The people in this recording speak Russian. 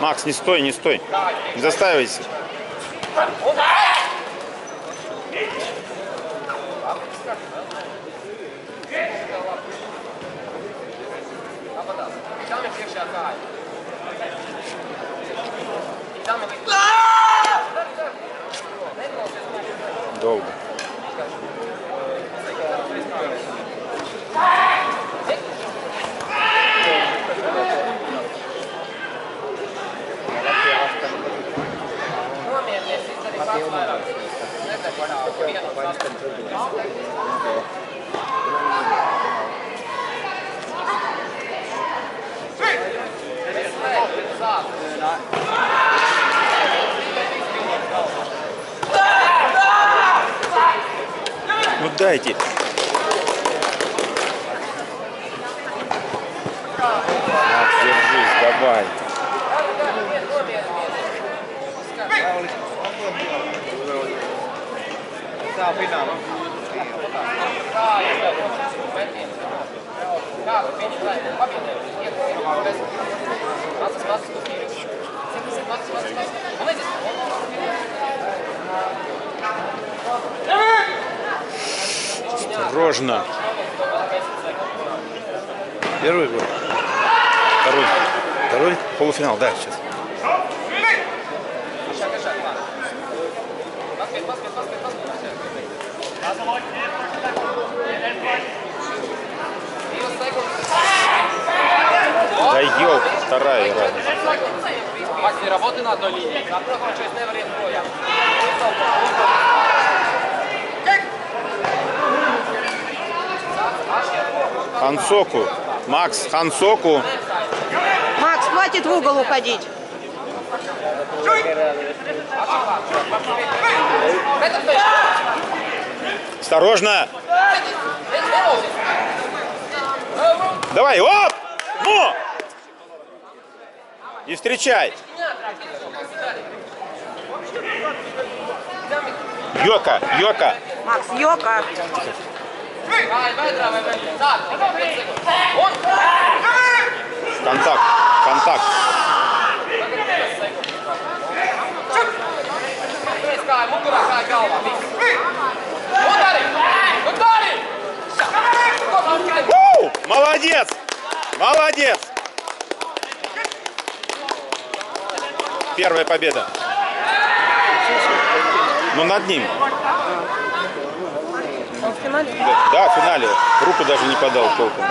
Макс, не стой, не стой. Не застаивайся. Долго. Ну дайте. Макс, держись, давай. Осторожно. Первый гол. Второй. Второй полуфинал, да, сейчас. Да ёлка, вторая игра. Макс, не работай на одной линии. Хансоку. Макс, Хансоку. Макс, хватит в угол уходить. Осторожно. Давай, оп! Ну! И встречай. Йока, Йока. Макс, Йока. Контакт, контакт. Молодец! Молодец! Первая победа. Ну над ним. Он в финале? Да, в финале. Руку даже не подал толком.